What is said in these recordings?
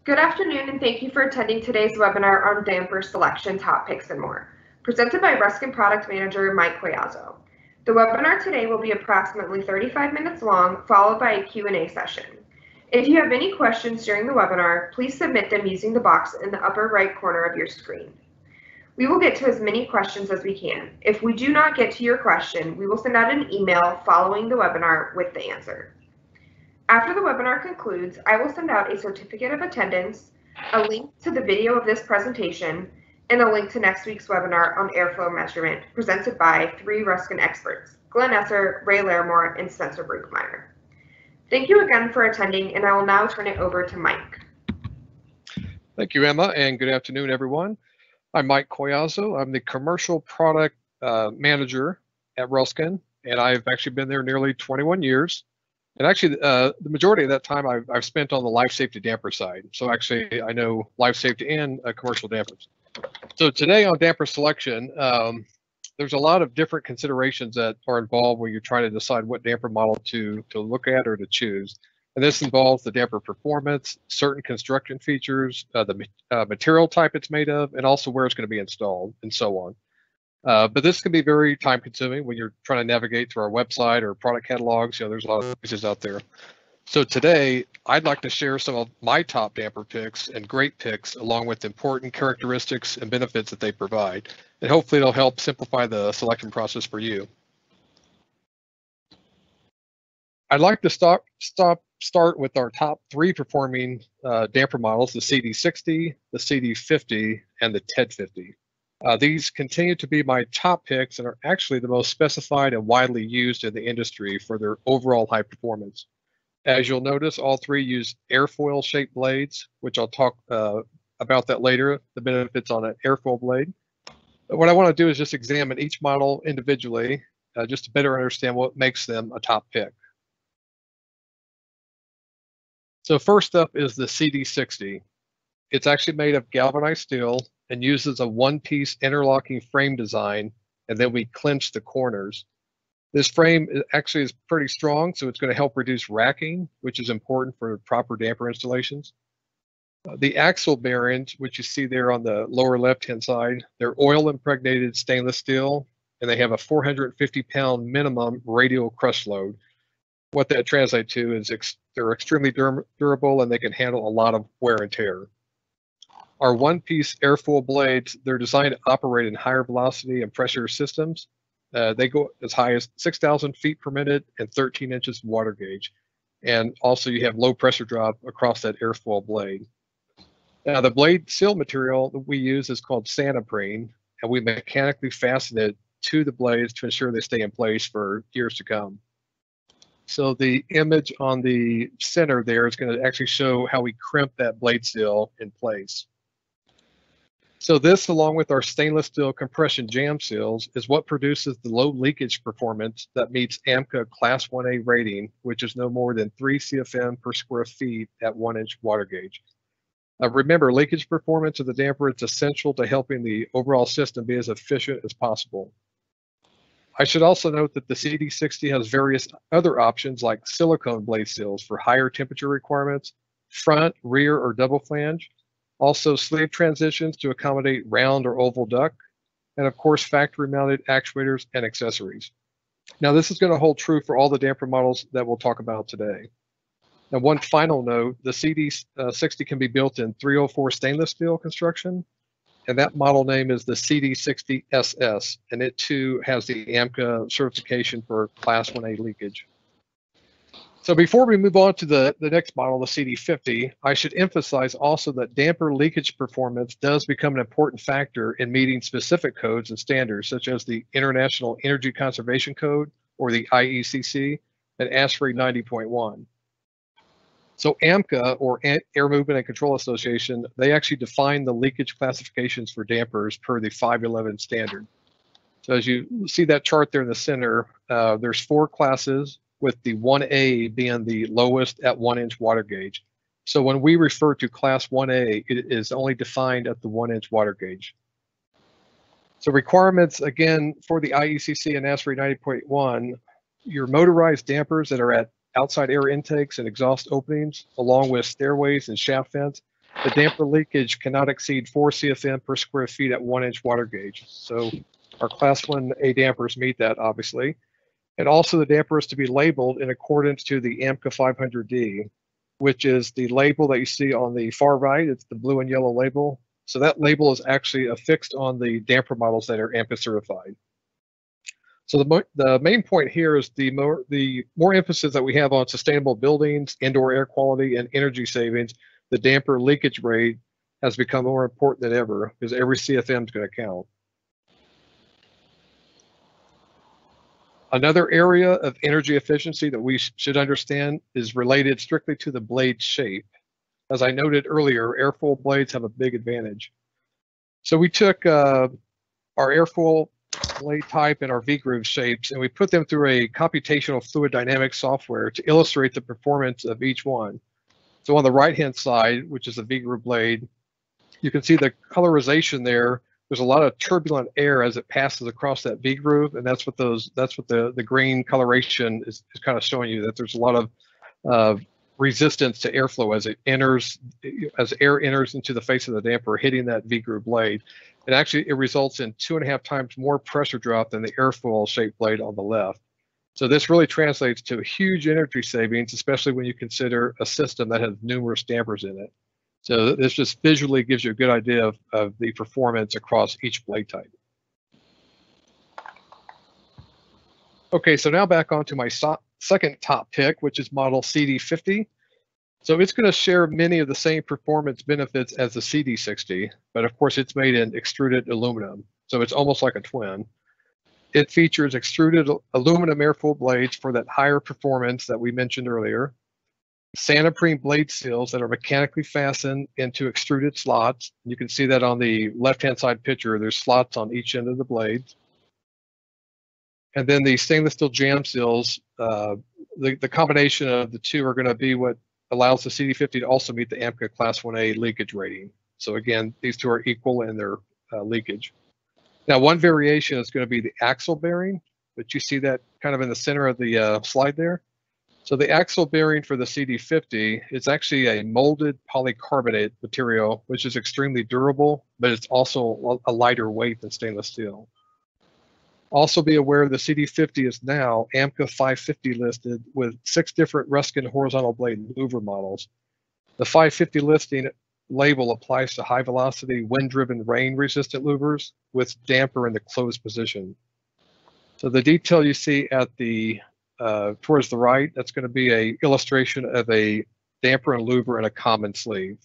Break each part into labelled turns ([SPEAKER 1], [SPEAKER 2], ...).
[SPEAKER 1] Good afternoon, and thank you for attending today's webinar on damper selection, top picks, and more, presented by Ruskin Product Manager Mike Coyazo. The webinar today will be approximately 35 minutes long, followed by a Q&A session. If you have any questions during the webinar, please submit them using the box in the upper right corner of your screen. We will get to as many questions as we can. If we do not get to your question, we will send out an email following the webinar with the answer. After the webinar concludes, I will send out a certificate of attendance, a link to the video of this presentation, and a link to next week's webinar on airflow measurement presented by 3 Ruskin experts, Glenn Esser, Ray Larimore, and Spencer Bruckmeyer. Thank you again for attending, and I will now turn it over to Mike.
[SPEAKER 2] Thank you, Emma, and good afternoon, everyone. I'm Mike Coyazo. I'm the Commercial Product Manager at Ruskin, and I've actually been there nearly 21 years. And actually, the majority of that time I've spent on the life safety damper side. So actually, I know life safety and commercial dampers. So today on damper selection, there's a lot of different considerations that are involved when you're trying to decide what damper model to look at or to choose. And this involves the damper performance, certain construction features, the material type it's made of, and also where it's going to be installed, and so on. But this can be very time consuming when you're trying to navigate through our website or product catalogs. You know, there's a lot of pieces out there. So today, I'd like to share some of my top damper picks and great picks, along with important characteristics and benefits that they provide. And hopefully it'll help simplify the selection process for you. I'd like to start with our top 3 performing damper models, the CD60, the CD50, and the TED50. These continue to be my top picks and are actually the most specified and widely used in the industry for their overall high performance. As you'll notice, all 3 use airfoil shaped blades, which I'll talk about that later, the benefits on an airfoil blade. But what I want to do is just examine each model individually, just to better understand what makes them a top pick. So first up is the CD60. It's actually made of galvanized steel and uses a one-piece interlocking frame design, and then we clinch the corners. This frame actually is pretty strong, so it's going to help reduce racking, which is important for proper damper installations. The axle bearings, which you see there on the lower left-hand side, they're oil-impregnated stainless steel, and they have a 450-pound minimum radial crush load. What that translates to is they're extremely durable, and they can handle a lot of wear and tear. Our one-piece airfoil blades, they're designed to operate in higher velocity and pressure systems. They go as high as 6,000 feet per minute and 13 inches water gauge. And also you have low pressure drop across that airfoil blade. Now the blade seal material that we use is called Santoprene, and we mechanically fasten it to the blades to ensure they stay in place for years to come. So the image on the center there is going to actually show how we crimp that blade seal in place. So this, along with our stainless steel compression jam seals, is what produces the low leakage performance that meets AMCA Class 1A rating, which is no more than 3 CFM per square feet at 1-inch water gauge. Remember, leakage performance of the damper is essential to helping the overall system be as efficient as possible. I should also note that the CD60 has various other options like silicone blade seals for higher temperature requirements, front, rear, or double flange. Also sleeve transitions to accommodate round or oval duct, and of course factory mounted actuators and accessories. Now this is going to hold true for all the damper models that we'll talk about today. And one final note, the CD60 can be built in 304 stainless steel construction, and that model name is the CD60 SS, and it too has the AMCA certification for Class 1A leakage. So before we move on to the next model, the CD50, I should emphasize also that damper leakage performance does become an important factor in meeting specific codes and standards, such as the International Energy Conservation Code, or the IECC, and ASHRAE 90.1. So AMCA, or Air Movement and Control Association, they actually define the leakage classifications for dampers per the 511 standard. So as you see that chart there in the center, there's 4 classes, with the 1A being the lowest at 1-inch water gauge. So when we refer to Class 1A, it is only defined at the 1-inch water gauge. So requirements, again, for the IECC and ASHRAE 90.1, your motorized dampers that are at outside air intakes and exhaust openings, along with stairways and shaft vents, The damper leakage cannot exceed 4 CFM per square feet at 1-inch water gauge. So our Class 1A dampers meet that, obviously. And also the damper is to be labeled in accordance to the AMCA 500D, which is the label that you see on the far right. It's the blue and yellow label. So that label is actually affixed on the damper models that are AMCA certified. So the main point here is the more emphasis that we have on sustainable buildings, indoor air quality, and energy savings, the damper leakage rate has become more important than ever because every CFM is going to count. Another area of energy efficiency that we should understand is related strictly to the blade shape. As I noted earlier, airfoil blades have a big advantage. So we took our airfoil blade type and our V-groove shapes, and we put them through a computational fluid dynamics software to illustrate the performance of each one. So on the right-hand side, which is the V-groove blade, you can see the colorization there. There's a lot of turbulent air as it passes across that V-groove, and that's what the green coloration is kind of showing you, that there's a lot of resistance to airflow as air enters into the face of the damper, hitting that V-groove blade. And actually, it results in 2.5 times more pressure drop than the airfoil shaped blade on the left. So this really translates to huge energy savings, especially when you consider a system that has numerous dampers in it. So this just visually gives you a good idea of the performance across each blade type. Okay, so now back onto my second top pick, which is model CD50. So it's going to share many of the same performance benefits as the CD60, but of course it's made in extruded aluminum, so it's almost like a twin. It features extruded aluminum airfoil blades for that higher performance that we mentioned earlier, Sanaprene blade seals that are mechanically fastened into extruded slots. You can see that on the left-hand side picture. There's slots on each end of the blades. And then the stainless steel jam seals, the combination of the two are going to be what allows the CD50 to also meet the AMCA Class 1A leakage rating. So again, these two are equal in their leakage. Now, one variation is going to be the axle bearing, but you see that kind of in the center of the slide there. So the axle bearing for the CD50 is actually a molded polycarbonate material, which is extremely durable, but it's also a lighter weight than stainless steel. Also be aware the CD50 is now AMCA 550 listed with 6 different Ruskin horizontal blade louver models. The 550 listing label applies to high velocity, wind-driven, rain-resistant louvers with damper in the closed position. So the detail you see at the towards the right, that's going to be an illustration of a damper and louver in a common sleeve.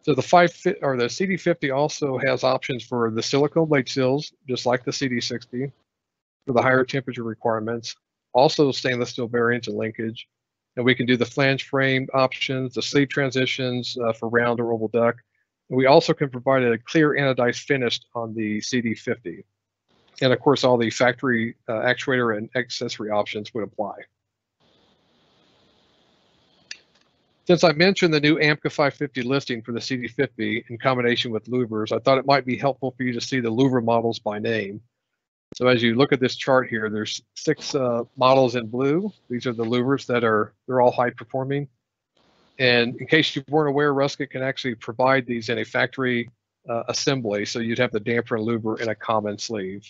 [SPEAKER 2] So the CD50 also has options for the silicone blade seals, just like the CD60, for the higher temperature requirements. Also stainless steel bearings and linkage. And we can do the flange frame options, the sleeve transitions for round or oval duct. And we also can provide a clear anodized finish on the CD50. And of course, all the factory actuator and accessory options would apply. Since I mentioned the new AMCA 550 listing for the CD50 in combination with louvers, I thought it might be helpful for you to see the louver models by name. So as you look at this chart here, there's 6 models in blue. These are the louvers they're all high performing. And in case you weren't aware, Ruskin can actually provide these in a factory assembly. So you'd have the damper and louver in a common sleeve.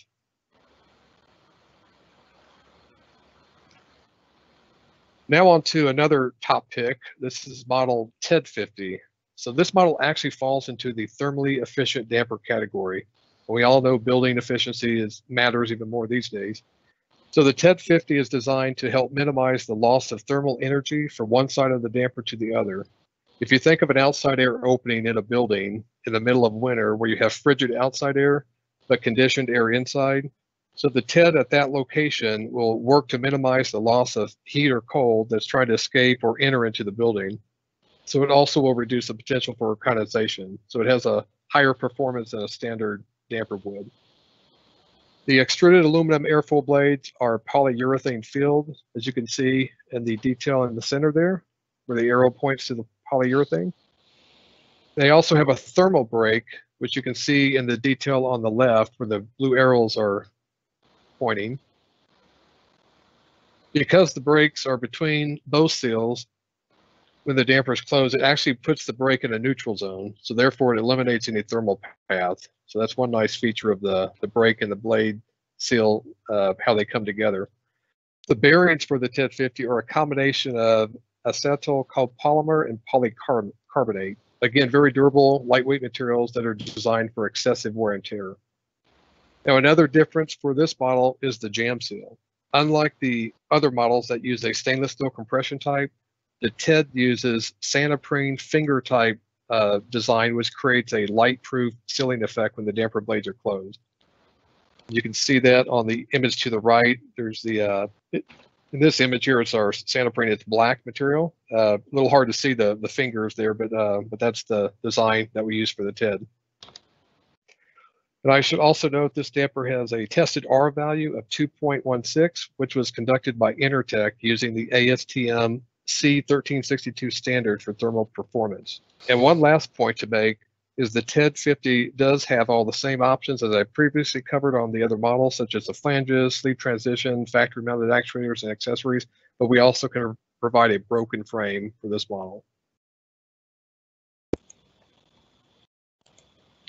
[SPEAKER 2] Now on to another top pick. This is model TED50. So this model actually falls into the thermally efficient damper category. We all know building efficiency matters even more these days. So the TED50 is designed to help minimize the loss of thermal energy from one side of the damper to the other. If you think of an outside air opening in a building in the middle of winter where you have frigid outside air, but conditioned air inside, so the TED at that location will work to minimize the loss of heat or cold that's trying to escape or enter into the building. So it also will reduce the potential for condensation. So it has a higher performance than a standard damper would. The extruded aluminum airfoil blades are polyurethane filled, as you can see in the detail in the center there, where the arrow points to the polyurethane. They also have a thermal break, which you can see in the detail on the left where the blue arrows are pointing. Because the brakes are between both seals, when the damper is closed, it actually puts the brake in a neutral zone. So therefore it eliminates any thermal path. So that's one nice feature of the brake and the blade seal, how they come together. The bearings for the TED 50 are a combination of acetyl copolymer and polycarbonate. Again, very durable, lightweight materials that are designed for excessive wear and tear. Now, another difference for this model is the jam seal. Unlike the other models that use a stainless steel compression type, the TED uses Santoprene finger type design, which creates a light-proof sealing effect when the damper blades are closed. You can see that on the image to the right. There's the in this image here, it's our Santoprene. It's black material. A little hard to see the fingers there, but that's the design that we use for the TED. And I should also note this damper has a tested R value of 2.16, which was conducted by Intertech using the ASTM C1362 standard for thermal performance. And one last point to make is the TED 50 does have all the same options as I previously covered on the other models, such as the flanges, sleeve transition, factory mounted actuators, and accessories, but we also can provide a broken frame for this model.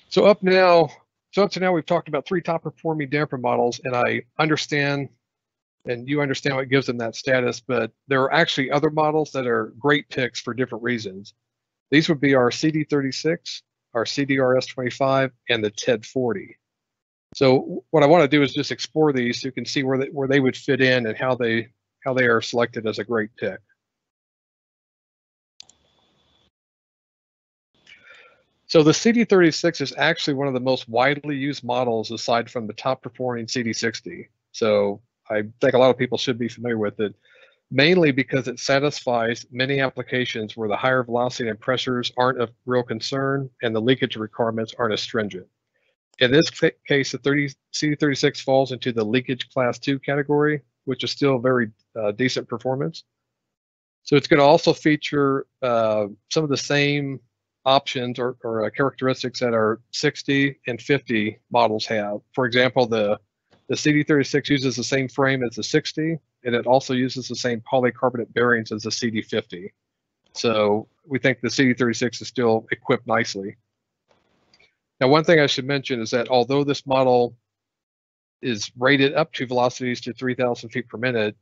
[SPEAKER 2] So up to now, we've talked about 3 top performing damper models, and I understand, and you understand what gives them that status, but there are actually other models that are great picks for different reasons. These would be our CD36, our CDRS25, and the TED 40. So what I want to do is just explore these so you can see where they would fit in and how they are selected as a great pick. So the CD36 is actually one of the most widely used models aside from the top performing CD60. So I think a lot of people should be familiar with it, mainly because it satisfies many applications where the higher velocity and pressures aren't of real concern and the leakage requirements aren't as stringent. In this case, the CD36 falls into the leakage class 2 category, which is still very decent performance. So it's going to also feature some of the same options or characteristics that our 60 and 50 models have. For example, the CD36 uses the same frame as the 60, and it also uses the same polycarbonate bearings as the CD50. So we think the CD36 is still equipped nicely. Now, one thing I should mention is that although this model is rated up to velocities to 3,000 feet per minute,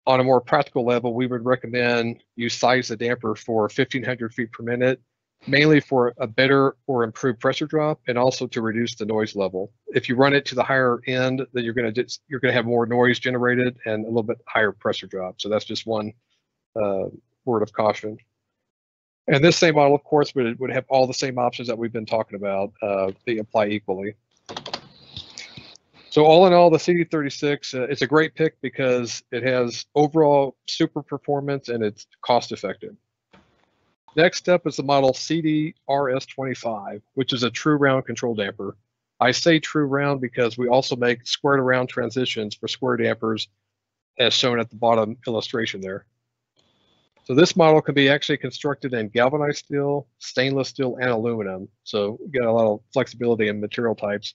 [SPEAKER 2] on a more practical level, we would recommend you size the damper for 1,500 feet per minute, mainly for a better or improved pressure drop, and also to reduce the noise level. If you run it to the higher end, then you're going to have more noise generated and a little bit higher pressure drop. So that's just one word of caution. And this same model, of course, would have all the same options that we've been talking about. They apply equally. So all in all, the CD36, it's a great pick because it has overall super performance and it's cost effective. Next up is the model CDRS25, which is a true round control damper. I say true round because we also make squared around transitions for square dampers, as shown at the bottom illustration there. So this model can be actually constructed in galvanized steel, stainless steel, and aluminum. So you get a lot of flexibility in material types.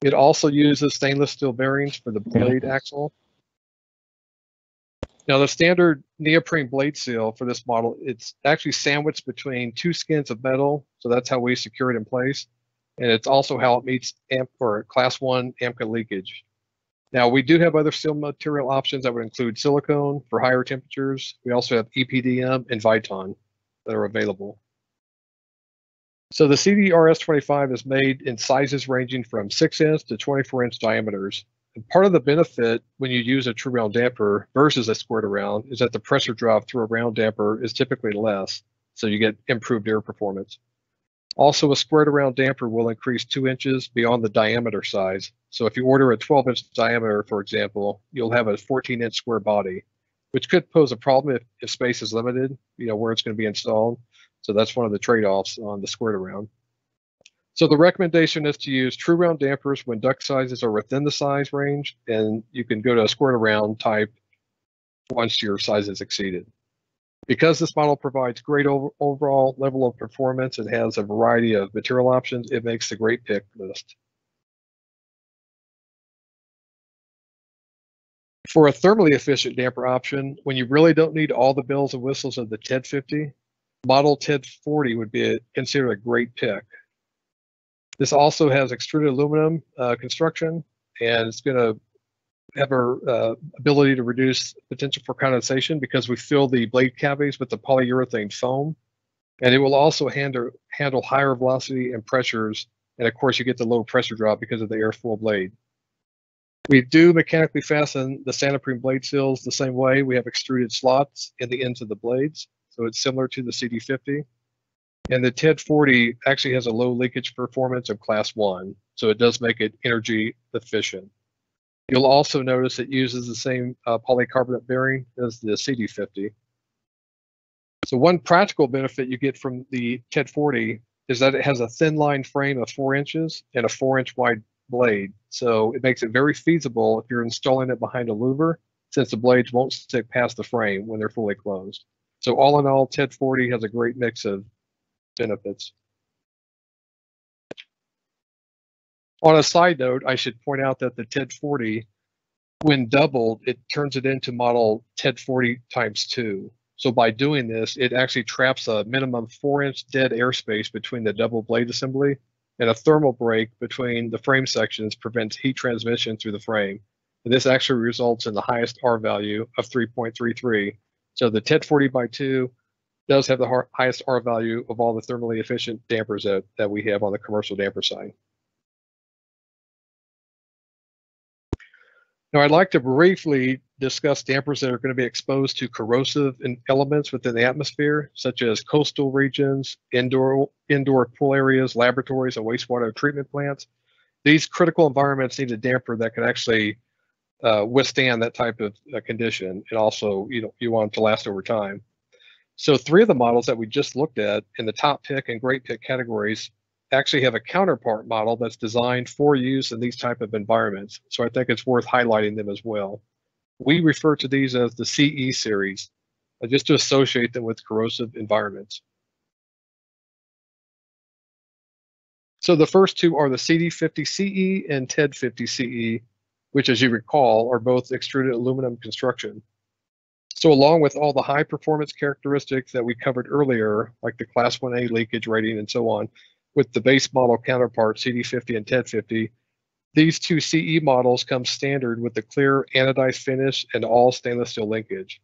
[SPEAKER 2] It also uses stainless steel bearings for the blade axle. Now, the standard neoprene blade seal for this model, it's actually sandwiched between 2 skins of metal, so that's how we secure it in place. And it's also how it meets Class 1 AMCA leakage. Now, we do have other seal material options that would include silicone for higher temperatures. We also have EPDM and Viton that are available. So the CDRS25 is made in sizes ranging from 6-inch to 24-inch diameters. And part of the benefit when you use a true round damper versus a squared around is that the pressure drop through a round damper is typically less, so you get improved air performance. Also, a squared around damper will increase 2 inches beyond the diameter size. So if you order a 12-inch diameter, for example, you'll have a 14-inch square body, which could pose a problem if space is limited, where it's going to be installed. So that's one of the trade-offs on the squared around. So the recommendation is to use true round dampers when duct sizes are within the size range, and you can go to a squared around type once your size is exceeded. Because this model provides great overall level of performance and has a variety of material options, it makes a great pick list. For a thermally efficient damper option, when you really don't need all the bells and whistles of the TED 50, model TED 40 would be considered a great pick. This also has extruded aluminum construction, and it's going to have our ability to reduce potential for condensation because we fill the blade cavities with the polyurethane foam, and it will also handle higher velocity and pressures, and of course you get the low pressure drop because of the airfoil blade. We do mechanically fasten the Santoprene blade seals the same way. We have extruded slots in the ends of the blades, so it's similar to the CD50. And the TED 40 actually has a low leakage performance of class 1, so it does make it energy efficient. You'll also notice it uses the same polycarbonate bearing as the CD50. So one practical benefit you get from the TED 40 is that it has a thin line frame of 4 inches and a 4-inch wide blade. So it makes it very feasible if you're installing it behind a louver, since the blades won't stick past the frame when they're fully closed. So all in all, TED 40 has a great mix of benefits. On a side note, I should point out that the TED 40, when doubled, it turns it into model TED 40 times 2. So by doing this, it actually traps a minimum 4-inch dead airspace between the double blade assembly, and a thermal break between the frame sections prevents heat transmission through the frame. And this actually results in the highest R value of 3.33. So the TED 40 by 2 does have the highest R value of all the thermally efficient dampers that we have on the commercial damper side. Now, I'd like to briefly discuss dampers that are going to be exposed to corrosive elements within the atmosphere, such as coastal regions, indoor pool areas, laboratories, and wastewater treatment plants. These critical environments need a damper that can actually withstand that type of condition, and also, you want it to last over time. So 3 of the models that we just looked at in the top pick and great pick categories actually have a counterpart model that's designed for use in these type of environments. So I think it's worth highlighting them as well. We refer to these as the CE series, just to associate them with corrosive environments. So the first 2 are the CD50 CE and TED 50 CE, which, as you recall, are both extruded aluminum construction. So along with all the high performance characteristics that we covered earlier, like the class 1A leakage rating and so on, with the base model counterpart CD50 and TED 50, these 2 CE models come standard with the clear anodized finish and all stainless steel linkage.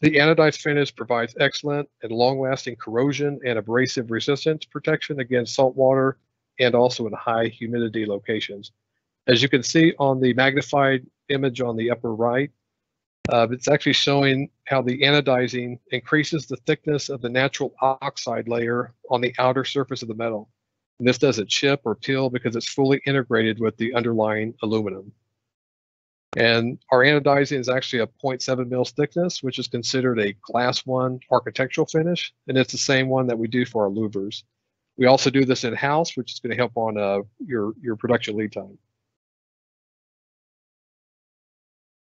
[SPEAKER 2] The anodized finish provides excellent and long-lasting corrosion and abrasive resistance protection against salt water and also in high humidity locations. As you can see on the magnified image on the upper right, it's actually showing how the anodizing increases the thickness of the natural oxide layer on the outer surface of the metal. And this doesn't chip or peel because it's fully integrated with the underlying aluminum. And our anodizing is actually a 0.7 mils thickness, which is considered a class 1 architectural finish, and it's the same one that we do for our louvers. We also do this in-house, which is going to help on your production lead time.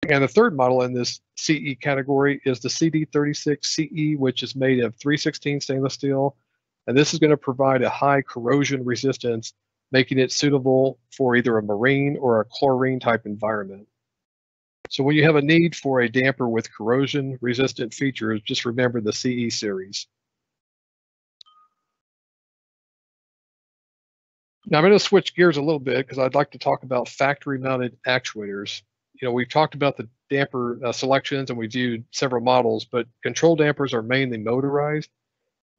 [SPEAKER 2] And the third model in this CE category is the CD36 CE, which is made of 316 stainless steel. And this is going to provide a high corrosion resistance, making it suitable for either a marine or a chlorine type environment. So when you have a need for a damper with corrosion resistant features, just remember the CE series. Now I'm going to switch gears a little bit because I'd like to talk about factory mounted actuators. We've talked about the damper selections and we viewed several models, but control dampers are mainly motorized.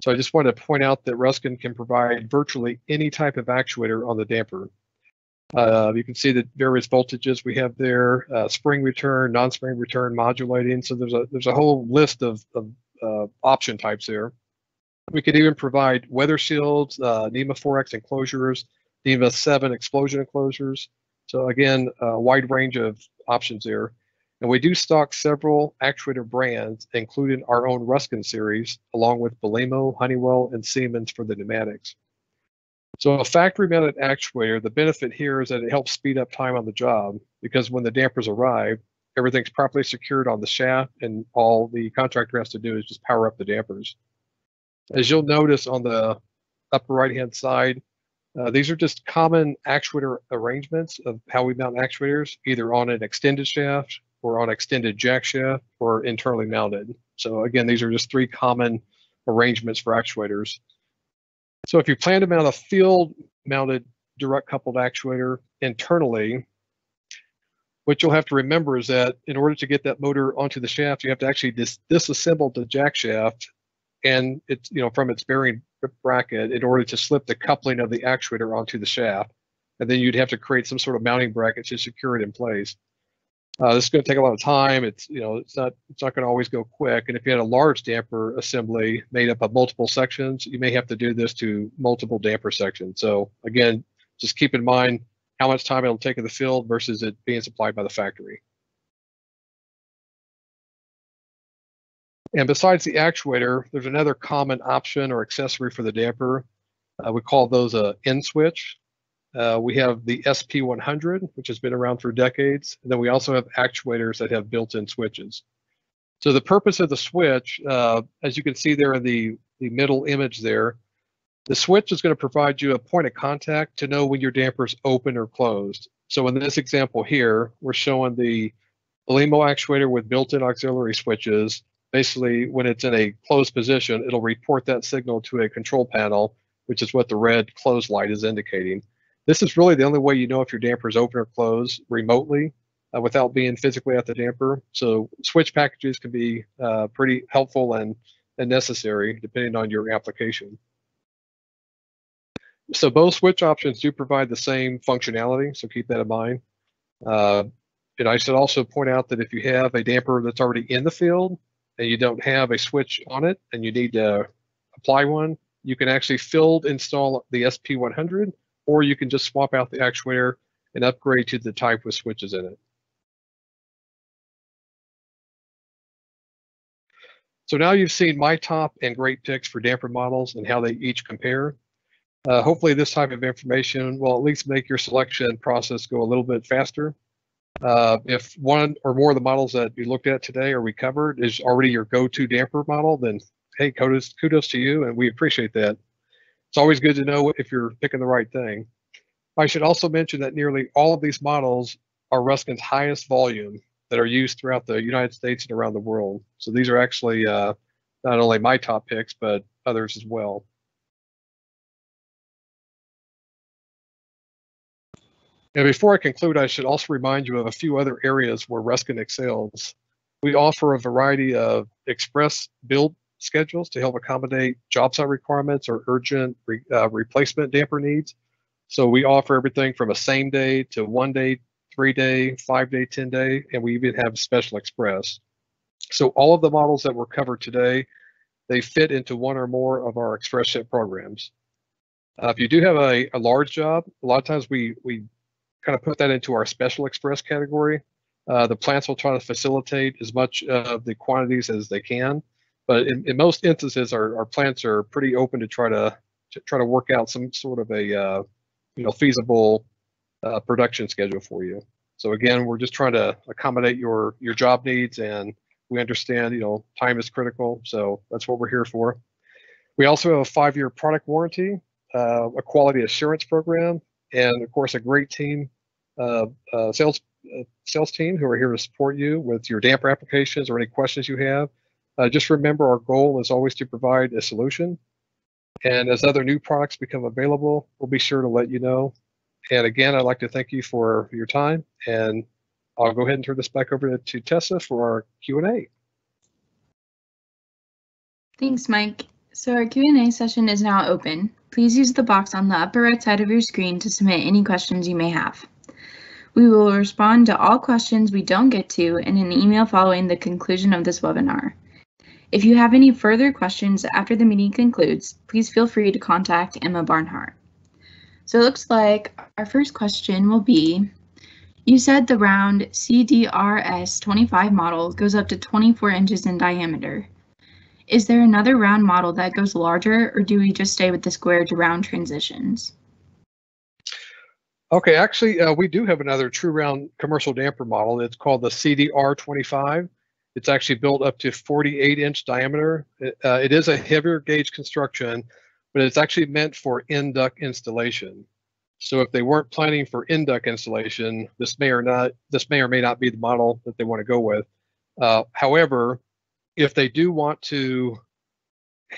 [SPEAKER 2] So I just want to point out that Ruskin can provide virtually any type of actuator on the damper. You can see the various voltages we have there, spring return, non-spring return, modulating. So there's a whole list of option types there. We could even provide weather shields, NEMA 4X enclosures, NEMA 7 explosion enclosures. So again, a wide range of options there. And we do stock several actuator brands, including our own Ruskin series, along with Belimo, Honeywell, and Siemens for the pneumatics. So a factory mounted actuator, the benefit here is that it helps speed up time on the job, because when the dampers arrive, everything's properly secured on the shaft and all the contractor has to do is just power up the dampers. As you'll notice on the upper right-hand side, these are just common actuator arrangements of how we mount actuators, either on an extended shaft or on extended jack shaft or internally mounted. So again, these are just 3 common arrangements for actuators. So if you plan to mount a field-mounted direct coupled actuator internally, what you'll have to remember is that in order to get that motor onto the shaft, you have to actually disassemble the jack shaft and it's from its bearing bracket in order to slip the coupling of the actuator onto the shaft. And then you'd have to create some sort of mounting bracket to secure it in place. This is going to take a lot of time. It's not going to always go quick. And if you had a large damper assembly made up of multiple sections, you may have to do this to multiple damper sections. So again, just keep in mind how much time it'll take in the field versus it being supplied by the factory. And besides the actuator, there's another common option or accessory for the damper. We call those a end switch. We have the SP100, which has been around for decades. And then we also have actuators that have built-in switches. So the purpose of the switch, as you can see there in the middle image there, the switch is going to provide you a point of contact to know when your damper is open or closed. So in this example here, we're showing the LEMO actuator with built-in auxiliary switches. Basically, when it's in a closed position, it'll report that signal to a control panel, which is what the red closed light is indicating. This is really the only way you know if your damper is open or closed remotely without being physically at the damper. So switch packages can be pretty helpful and necessary depending on your application. So both switch options do provide the same functionality, so keep that in mind. And I should also point out that if you have a damper that's already in the field and you don't have a switch on it and you need to apply one, you can actually field install the SP100, or you can just swap out the actuator and upgrade to the type with switches in it. So now you've seen my top and great picks for damper models and how they each compare. Hopefully this type of information will at least make your selection process go a little bit faster. If one or more of the models that you looked at today or we covered is already your go-to damper model, then hey, kudos to you, and we appreciate that. It's always good to know if you're picking the right thing. I should also mention that nearly all of these models are Ruskin's highest volume that are used throughout the United States and around the world. So these are actually not only my top picks, but others as well. And before I conclude, I should also remind you of a few other areas where Ruskin excels. We offer a variety of express build schedules to help accommodate job site requirements or urgent replacement damper needs. So we offer everything from a same day to 1 day, 3 day, 5 day, 10 day, and we even have special express. So all of the models that were covered today, they fit into one or more of our express ship programs. If you do have a large job, a lot of times we kind of put that into our special express category. The plants will try to facilitate as much of the quantities as they can, but in most instances, our plants are pretty open to try to work out some sort of a feasible production schedule for you. So again, we're just trying to accommodate your job needs, and we understand time is critical, so that's what we're here for. We also have a 5-year product warranty, a quality assurance program, and of course a great team, sales team who are here to support you with your damper applications or any questions you have. Just remember, our goal is always to provide a solution, and as other new products become available, we'll be sure to let you know. And again, I'd like to thank you for your time, and I'll go ahead and turn this back over to Tessa for our Q&A.
[SPEAKER 3] Thanks, Mike. So our Q&A session is now open. Please use the box on the upper right side of your screen to submit any questions you may have. We will respond to all questions we don't get to in an email following the conclusion of this webinar. If you have any further questions after the meeting concludes, please feel free to contact Emma Barnhart. So it looks like our first question will be, you said the round CDRS 25 model goes up to 24 inches in diameter. Is there another round model that goes larger, or do we just stay with the square to round transitions?
[SPEAKER 2] Okay, actually, we do have another true round commercial damper model. It's called the CDR25. It's actually built up to 48-inch diameter. It is a heavier gauge construction, but it's actually meant for in-duct installation. So if they weren't planning for in-duct installation, this may or may not be the model that they want to go with. However, if they do want to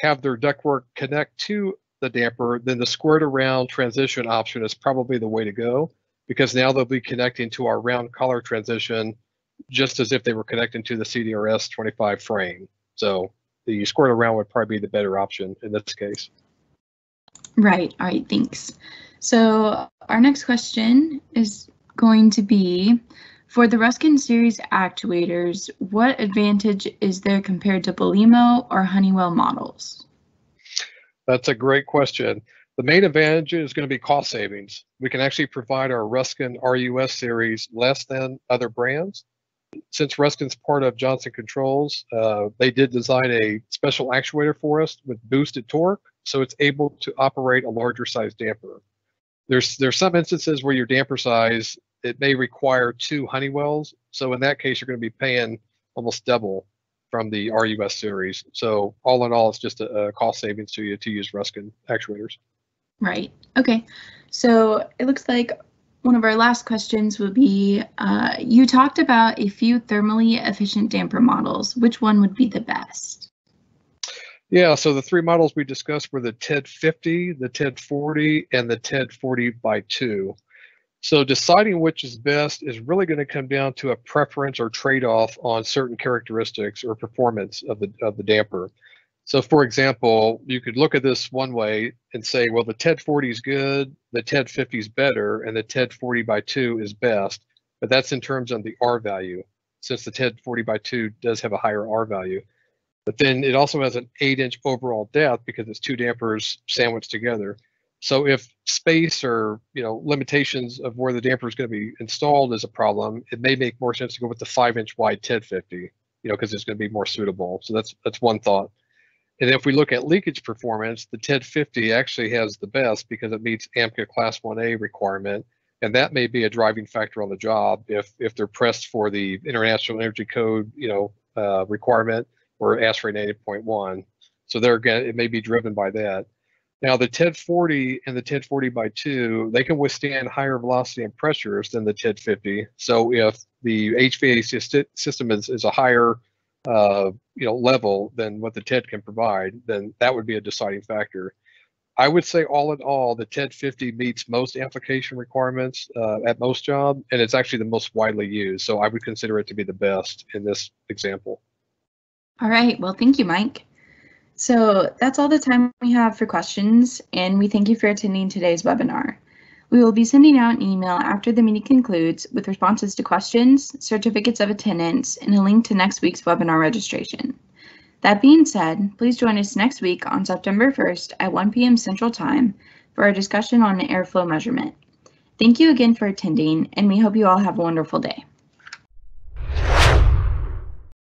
[SPEAKER 2] have their ductwork connect to the damper, then the squared around transition option is probably the way to go, because now they'll be connecting to our round collar transition just as if they were connecting to the CDRS 25 frame. So the squared around would probably be the better option in this case.
[SPEAKER 3] Right. All right. Thanks. So our next question is going to be, for the Ruskin series actuators, what advantage is there compared to Belimo or Honeywell models?
[SPEAKER 2] That's a great question. The main advantage is going to be cost savings. We can actually provide our Ruskin RUS series less than other brands. Since Ruskin's part of Johnson Controls, they did design a special actuator for us with boosted torque, so it's able to operate a larger size damper. There's some instances where your damper size, it may require 2 Honeywells, so in that case you're going to be paying almost double from the RUS series. So all in all, it's just a cost savings to you to use Ruskin actuators.
[SPEAKER 3] Right. Okay. So it looks like one of our last questions would be, you talked about a few thermally efficient damper models. Which one would be the best?
[SPEAKER 2] Yeah, so the 3 models we discussed were the TED 50, the TED 40, and the TED 40x2. So deciding which is best is really going to come down to a preference or trade-off on certain characteristics or performance of the damper. So for example, you could look at this one way and say, well, the TED 40 is good, the TED 50 is better, and the TED 40x2 is best, but that's in terms of the R value, since the TED 40x2 does have a higher R value. But then it also has an 8-inch overall depth because it's 2 dampers sandwiched together. So if space or limitations of where the damper is going to be installed is a problem, it may make more sense to go with the 5-inch wide TED 50, because it's going to be more suitable. So that's one thought. And if we look at leakage performance, the TED 50 actually has the best because it meets AMCA Class 1A requirement, and that may be a driving factor on the job if they're pressed for the International Energy Code, requirement or ASHRAE 90.1. So there again, it may be driven by that. Now the TED 40 and the TED 40x2, they can withstand higher velocity and pressures than the TED 50. So if the HVAC system is a higher level than what the TED can provide, then that would be a deciding factor. I would say all in all, the TED 50 meets most application requirements at most jobs, and it's actually the most widely used. So I would consider it to be the best in this example.
[SPEAKER 3] All right. Well, thank you, Mike. So that's all the time we have for questions, and we thank you for attending today's webinar. We will be sending out an email after the meeting concludes with responses to questions, certificates of attendance, and a link to next week's webinar registration. That being said, please join us next week on September 1st at 1 p.m. Central Time for our discussion on airflow measurement. Thank you again for attending, and we hope you all have a wonderful day.